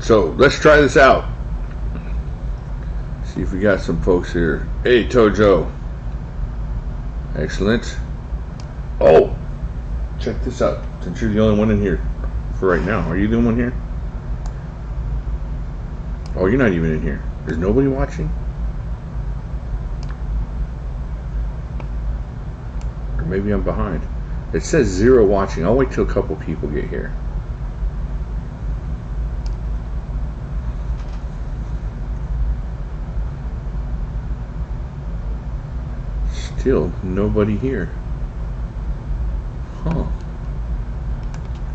so let's try this out. See if we got some folks here. Hey, Tojo. Excellent. Oh, check this out. Since you're the only one in here for right now, are you the one here? Oh, you're not even in here. There's nobody watching? Or maybe I'm behind. It says 0 watching. I'll wait till a couple people get here. Still nobody here. Huh.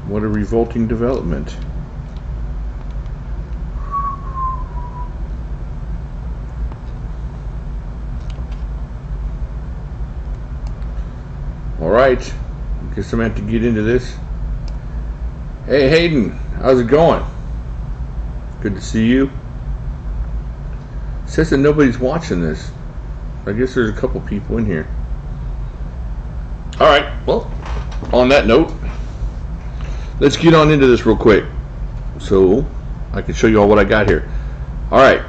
What a revolting development. Alright, guess I'm going to have to get into this. Hey Hayden, how's it going? Good to see you. It says that nobody's watching this. I guess there's a couple people in here. Alright, well, on that note, let's get on into this real quick so I can show you all what I got here. Alright,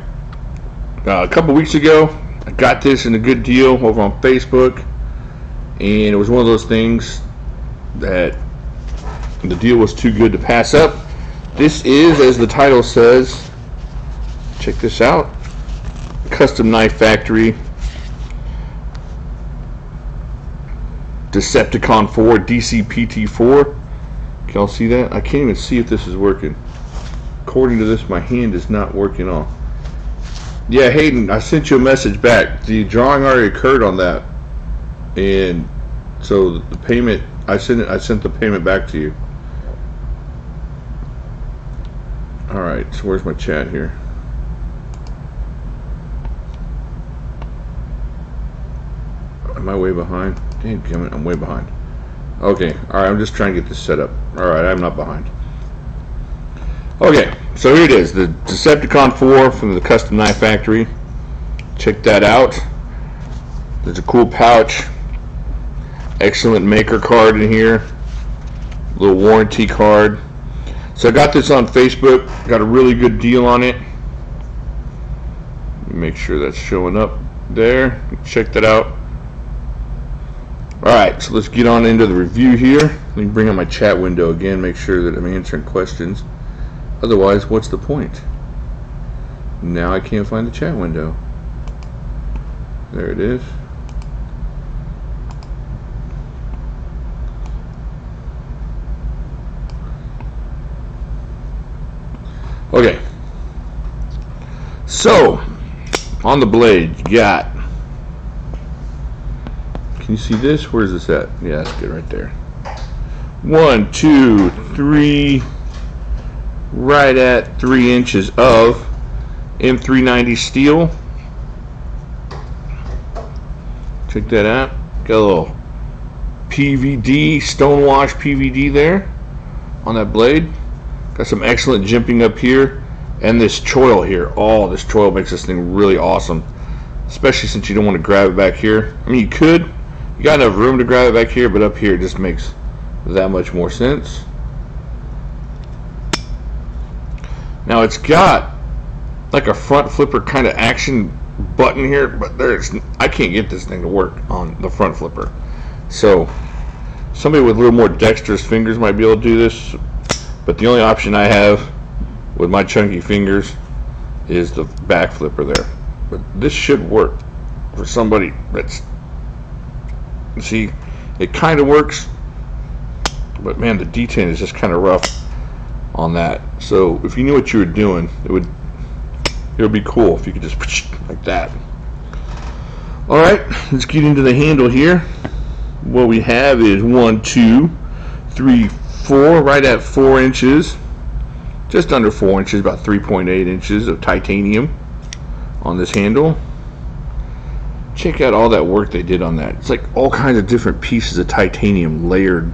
a couple weeks ago, I got this in a good deal over on Facebook. And it was one of those things that the deal was too good to pass up. This is, as the title says, check this out, Custom Knife Factory Decepticon 4 DCPT 4. Can y'all see that? I can't even see if this is working. According to this, my hand is not working off. Yeah, Hayden, I sent you a message back. The drawing already occurred on that. And so the payment, I sent the payment back to you. Alright, so where's my chat here? Am I way behind? Damn it, I'm way behind. Okay, alright, I'm just trying to get this set up. Alright, I'm not behind. Okay, so here it is, the Decepticon 4 from the Custom Knife Factory. Check that out. There's a cool pouch. Excellent maker card in here. Little warranty card. So I got this on Facebook. Got a really good deal on it. Make sure that's showing up there. Check that out. Alright, so let's get on into the review here. Let me bring up my chat window again. Make sure that I'm answering questions. Otherwise, what's the point? Now I can't find the chat window. There it is. Okay, so on the blade you got, can you see this? Where's this at? Yeah, that's good right there. 1, 2, 3, right at 3 inches of M390 steel. Check that out. Got a little PVD, stonewash PVD there on that blade. Got some excellent jimping up here, and this choil here. Oh, this choil makes this thing really awesome, especially since you don't want to grab it back here. I mean, you could. You got enough room to grab it back here, but up here it just makes that much more sense. Now it's got like a front flipper kind of action button here, but I can't get this thing to work on the front flipper. So somebody with a little more dexterous fingers might be able to do this. But the only option I have with my chunky fingers is the back flipper there. But this should work for somebody that's, see, it kind of works, but man, the detent is just kind of rough on that. So if you knew what you were doing, it would be cool if you could just like that. Alright, let's get into the handle here. What we have is 1, 2, 3, 4, right at 4 inches, just under 4 inches, about 3.8 inches of titanium on this handle. Check out all that work they did on that. It's like all kinds of different pieces of titanium layered.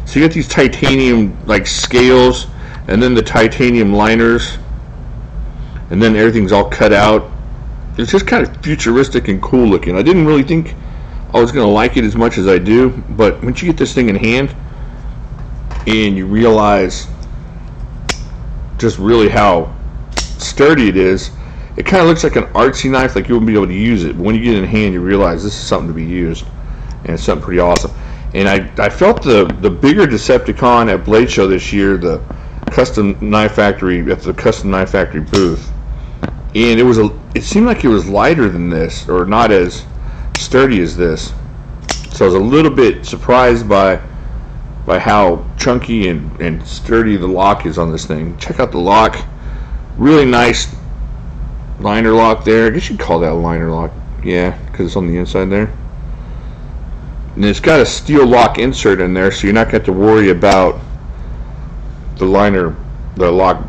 So you got these titanium like scales, and then the titanium liners, and then everything's all cut out. It's just kind of futuristic and cool looking. I didn't really think I was going to like it as much as I do, but once you get this thing in hand and you realize just really how sturdy it is, it kind of looks like an artsy knife, like you wouldn't be able to use it. But when you get it in hand, you realize this is something to be used, and it's something pretty awesome. And I felt the bigger Decepticon at Blade Show this year, the Custom Knife Factory, at the Custom Knife Factory booth, and it seemed like it was lighter than this, or not as sturdy as this. So I was a little bit surprised by how chunky and sturdy the lock is on this thing. Check out the lock. Really nice liner lock there. I guess you'd call that a liner lock. Yeah, because it's on the inside there. And it's got a steel lock insert in there, so you're not going to have to worry about the lock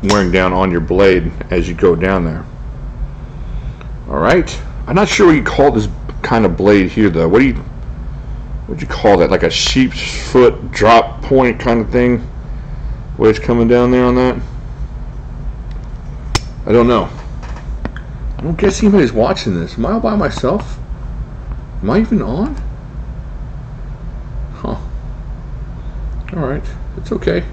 wearing down on your blade as you go down there. Alright. I'm not sure what you call this kind of blade here, though. What'd you call that? Like a sheep's foot drop point kind of thing? Way it's coming down there on that? I don't know. I don't guess anybody's watching this. Am I all by myself? Am I even on? Huh. Alright. It's okay.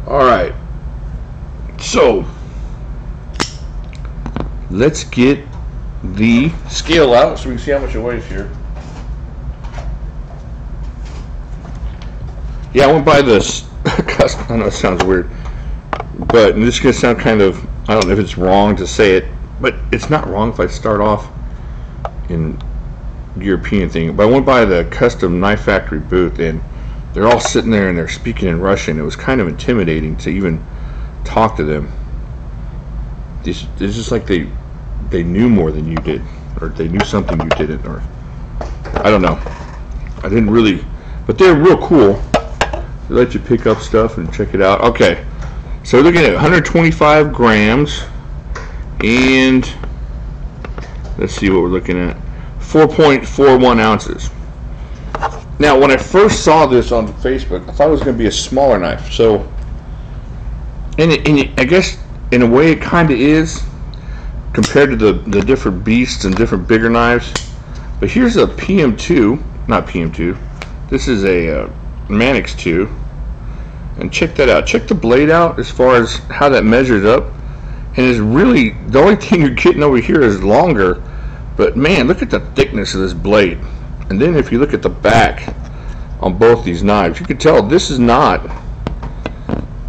Alright. So, let's get the scale out so we can see how much it weighs here. Yeah, I went by this custom. I know it sounds weird, but this is going to sound kind of, I don't know if it's wrong to say it, but it's not wrong if I start off in European thing. But I went by the Custom Knife Factory booth, and they're all sitting there and they're speaking in Russian. It was kind of intimidating to even talk to them. It's just like they knew more than you did, or they knew something you didn't, or I don't know. I didn't really, but they're real cool. They let you pick up stuff and check it out. Okay, so we're looking at 125 grams, and let's see what we're looking at. 4.41 ounces. Now, when I first saw this on Facebook, I thought it was going to be a smaller knife. So, and I guess in a way it kind of is, compared to the different beasts and different bigger knives. But here's a PM2, not PM2. This is a Manix 2, and check that out. Check the blade out as far as how that measures up, and it's really, the only thing you're getting over here is longer, but man, look at the thickness of this blade. And then if you look at the back on both these knives, you can tell this is not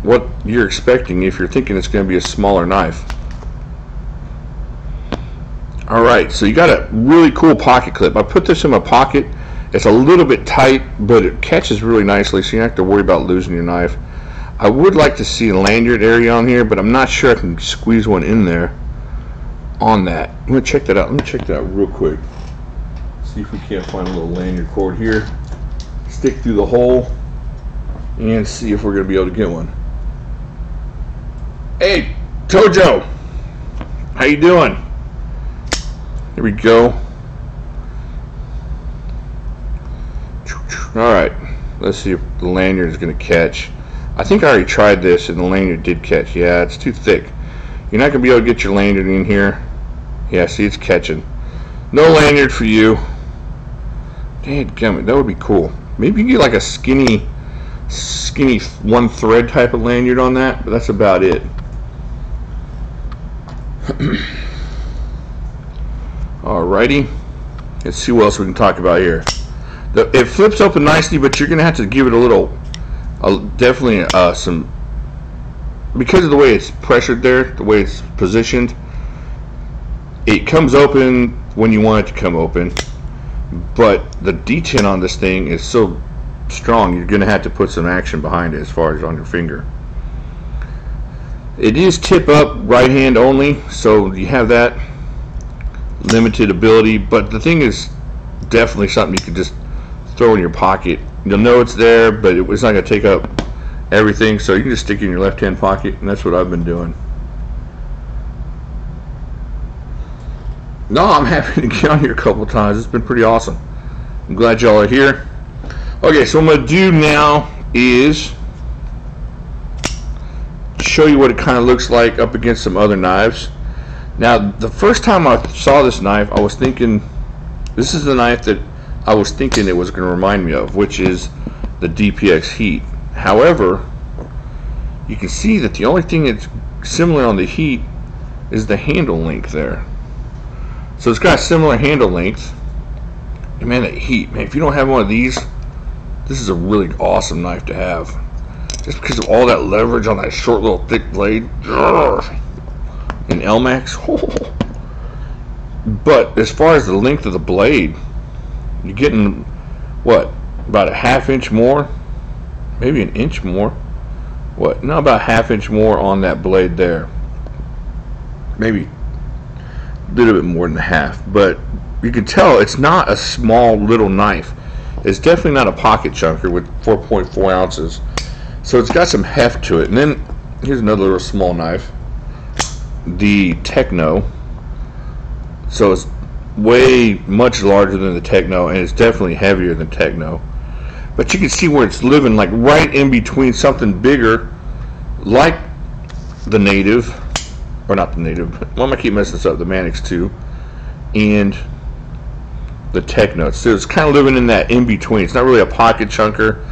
what you're expecting if you're thinking it's going to be a smaller knife. Alright, so you got a really cool pocket clip. I put this in my pocket. It's a little bit tight, but it catches really nicely, so you don't have to worry about losing your knife. I would like to see a lanyard area on here, but I'm not sure I can squeeze one in there on that. I'm going to check that out. Let me check that out real quick. See if we can't find a little lanyard cord here. Stick through the hole and see if we're going to be able to get one. Hey, Tojo! How you doing? Here we go. Alright, let's see if the lanyard is going to catch. I think I already tried this and the lanyard did catch. Yeah, it's too thick. You're not going to be able to get your lanyard in here. Yeah, see, it's catching. No lanyard for you. Dadgummit, that would be cool. Maybe you can get like a skinny one thread type of lanyard on that, but that's about it. Alrighty, let's see what else we can talk about here. It flips open nicely, but you're gonna have to give it a little, definitely some, because of the way it's pressured there, the way it's positioned. It comes open when you want it to come open, but the detent on this thing is so strong, you're gonna have to put some action behind it as far as on your finger. It is tip up right hand only, so you have that limited ability, but the thing is definitely something you can just throw in your pocket. You'll know it's there, but it's not going to take up everything, so you can just stick it in your left hand pocket, and that's what I've been doing. No, I'm happy to get on here a couple of times. It's been pretty awesome. I'm glad y'all are here. Okay, so what I'm going to do now is show you what it kind of looks like up against some other knives. Now, the first time I saw this knife, I was thinking, this is the knife that I was thinking it was going to remind me of, which is the DPX Heat. However, you can see that the only thing that's similar on the heat is the handle length there. So it's got similar handle length. And man, that heat, man, if you don't have one of these, this is a really awesome knife to have. Just because of all that leverage on that short little thick blade. In Elmax. But as far as the length of the blade, you're getting, what, about a ½ inch more? Maybe an inch more. What? No, about a ½ inch more on that blade there. Maybe a little bit more than half. But you can tell it's not a small little knife. It's definitely not a pocket chunker with 4.4 ounces. So it's got some heft to it. And then here's another little small knife. The Techno. So it's way much larger than the Techno, and it's definitely heavier than Techno. But you can see where it's living, like right in between something bigger, like the Native, or not the Native. Why am I keep messing this up? The Manix 2 and the Techno. So it's kind of living in that in between. It's not really a pocket chunker,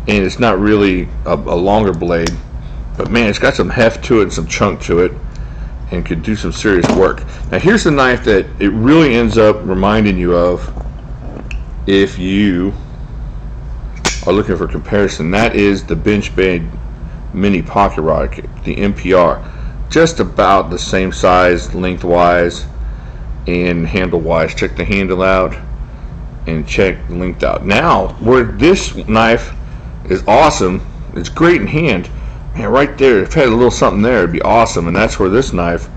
and it's not really a longer blade. But man, it's got some heft to it and some chunk to it, and could do some serious work. Now here's the knife that it really ends up reminding you of if you are looking for comparison. That is the Benchmade Mini Pocket Rod, the MPR. Just about the same size lengthwise and handle wise. Check the handle out and check the length out. Now where this knife is awesome, it's great in hand. Man, right there, if it had a little something there, it'd be awesome. And that's where this knife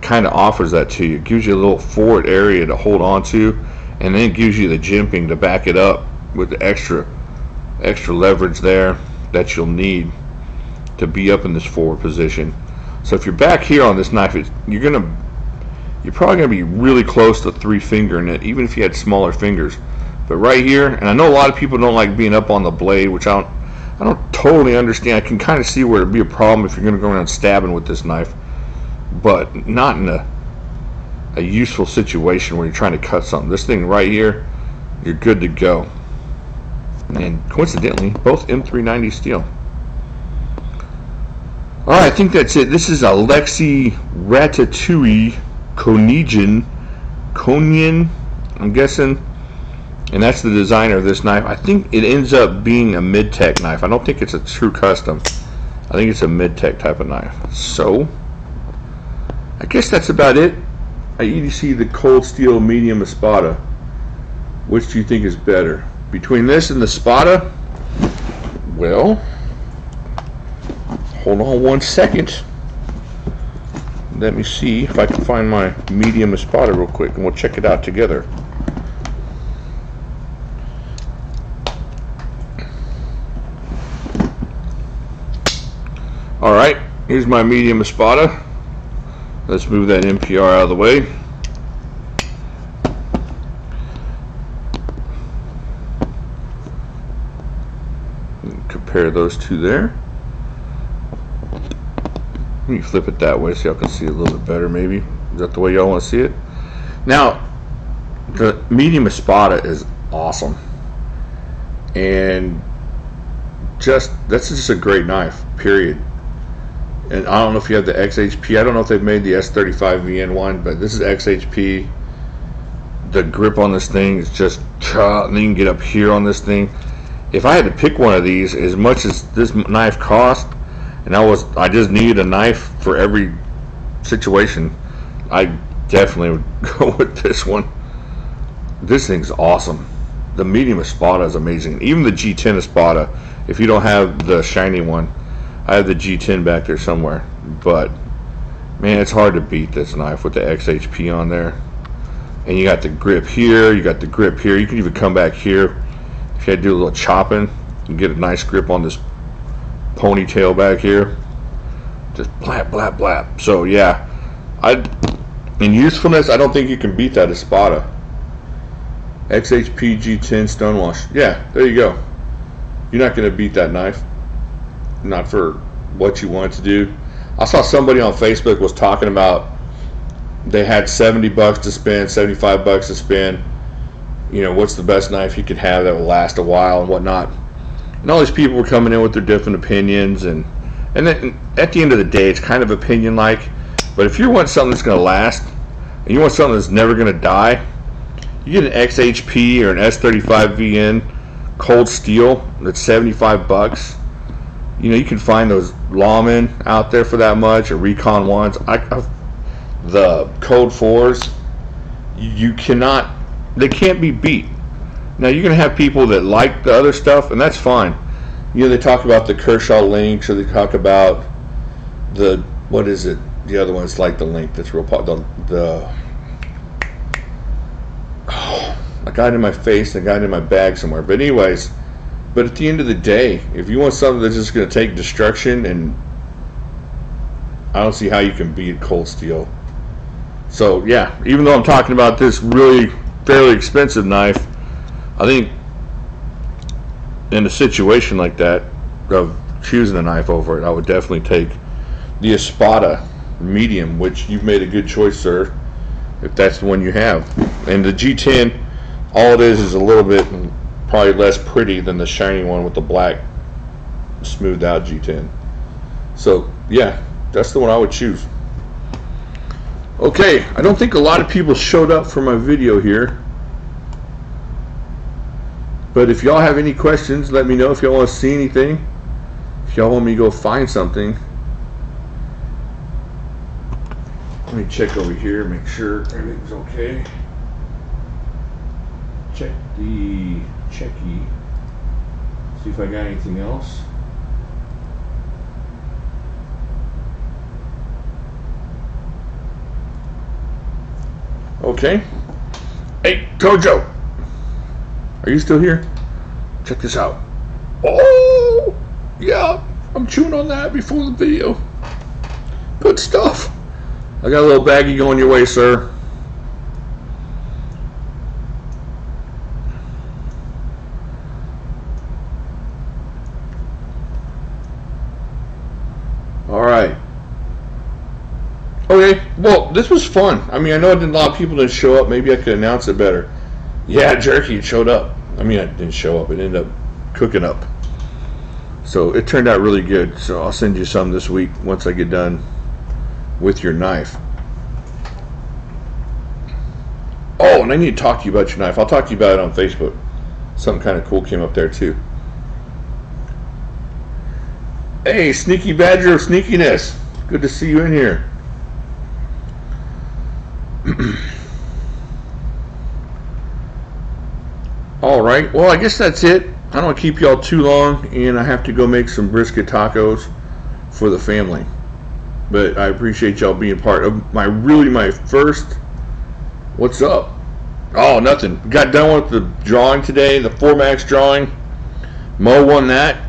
kind of offers that to you. It gives you a little forward area to hold on to, and then it gives you the jimping to back it up with the extra leverage there that you'll need to be up in this forward position. So if you're back here on this knife, you're probably gonna be really close to 3-fingering it, even if you had smaller fingers. But right here, and I know a lot of people don't like being up on the blade, which I don't totally understand. I can kind of see where it'd be a problem if you're going to go around stabbing with this knife, but not in a useful situation where you're trying to cut something. This thing right here, you're good to go. And coincidentally, both M390 steel. Alright, I think that's it. This is a Lexi Ratatouille Conian, I'm guessing. And that's the designer of this knife. I think it ends up being a mid-tech knife. I don't think it's a true custom. I think it's a mid-tech type of knife. So, I guess that's about it. I EDC the Cold Steel Medium Espada. Which do you think is better? Between this and the Spada? Well, hold on one second. Let me see if I can find my medium Espada real quick, and we'll check it out together. Alright, here's my medium Espada. Let's move that MPR out of the way. Compare those two there. Let me flip it that way so y'all can see it a little bit better, maybe. Is that the way y'all want to see it? Now, the medium Espada is awesome. And that's just a great knife, period. And I don't know if you have the XHP. I don't know if they've made the S35VN one, but this is XHP. The grip on this thing is just, and then you can get up here on this thing. If I had to pick one of these, as much as this knife cost, and I just needed a knife for every situation, I definitely would go with this one. This thing's awesome. The medium Espada is amazing. Even the G10 Espada, if you don't have the shiny one, I have the G10 back there somewhere. But man, it's hard to beat this knife with the XHP on there. And you got the grip here, you got the grip here. You can even come back here if you had to do a little chopping. You can get a nice grip on this ponytail back here. Just blap, blap, blap. So yeah, in usefulness, I don't think you can beat that Espada. XHP G10 Stonewash. Yeah, there you go. You're not going to beat that knife. Not for what you want it to do. I saw somebody on Facebook was talking about they had $70 to spend, $75 to spend. You know, what's the best knife you could have that will last a while and whatnot. And all these people were coming in with their different opinions, and And then at the end of the day, it's kind of opinion-like. But if you want something that's going to last, and you want something that's never going to die, you get an XHP or an S35VN cold steel that's $75. You know, you can find those Lawmen out there for that much, or Recon 1s. The Code 4s, you cannot, they can't be beat. Now, you're going to have people that like the other stuff, and that's fine. You know, they talk about the Kershaw links, or they talk about the, what is it? The other one's like the link that's real popular. I got it in my face, and I got it in my bag somewhere. But anyways, but at the end of the day, if you want something that's just going to take destruction, and I don't see how you can beat cold steel. So yeah, even though I'm talking about this really fairly expensive knife, I think in a situation like that of choosing a knife over it, I would definitely take the Espada medium, which you've made a good choice, sir, if that's the one you have. And the G10, all it is a little bit probably less pretty than the shiny one with the black smoothed out G10. So yeah, that's the one I would choose. Okay, I don't think a lot of people showed up for my video here, but if y'all have any questions, let me know. If y'all want to see anything, if y'all want me to go find something. Let me check over here, make sure everything's okay. Check the checky, see if I got anything else. Okay. Hey, Tojo, are you still here? Check this out. Oh, yeah, I'm chewing on that before the video. Good stuff. I got a little baggie going your way, sir. All right. Okay, well, this was fun. I mean, I know a lot of people didn't show up. Maybe I could announce it better. Yeah, jerky, it showed up. I mean, it didn't show up. It ended up cooking up. So it turned out really good. So I'll send you some this week once I get done with your knife. Oh, and I need to talk to you about your knife. I'll talk to you about it on Facebook. Something kind of cool came up there too. Hey, Sneaky Badger of Sneakiness. Good to see you in here. Alright, well, I guess that's it. I don't want to keep y'all too long, and I have to go make some brisket tacos for the family. But I appreciate y'all being part of my first. What's up? Oh, nothing. Got done with the drawing today, the 4Max drawing. Mo won that.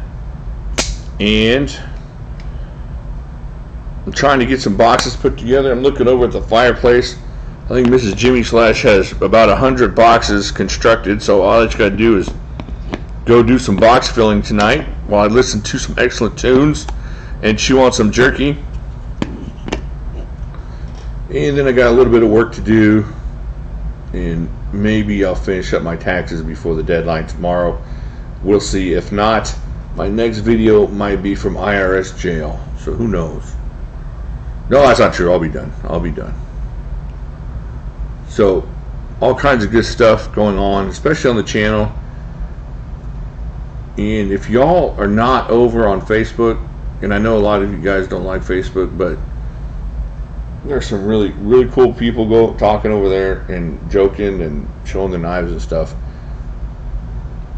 And I'm trying to get some boxes put together. I'm looking over at the fireplace. I think Mrs. Jimmy Slash has about 100 boxes constructed, so all that you gotta do is go do some box filling tonight while I listen to some excellent tunes and chew on some jerky. And then I got a little bit of work to do, and maybe I'll finish up my taxes before the deadline tomorrow. We'll see. If not, my next video might be from IRS jail, so who knows. No, that's not true. I'll be done. I'll be done. So all kinds of good stuff going on, especially on the channel. And if y'all are not over on Facebook, and I know a lot of you guys don't like Facebook, but there's some really cool people talking over there and joking and showing their knives and stuff.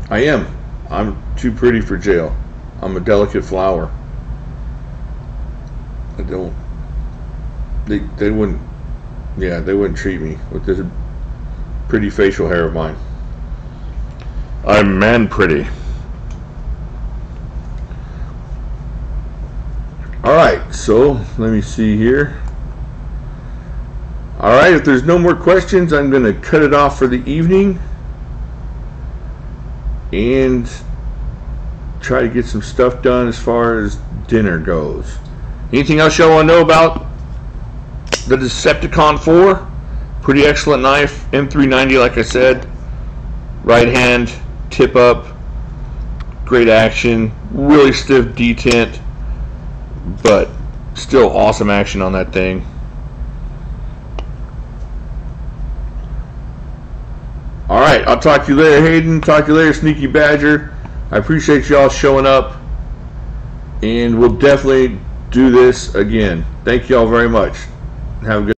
I'm too pretty for jail. I'm a delicate flower. They wouldn't treat me with this pretty facial hair of mine. I'm man pretty. Alright, so let me see here. Alright, if there's no more questions, I'm going to cut it off for the evening and try to get some stuff done as far as dinner goes. Anything else y'all want to know about the Decepticon 4? Pretty excellent knife, M390 like I said. Right hand, tip up, great action, really stiff detent, but still awesome action on that thing. All right, I'll talk to you later, Hayden. Talk to you later, Sneaky Badger. I appreciate y'all showing up, and we'll definitely do this again. Thank y'all very much. Have a good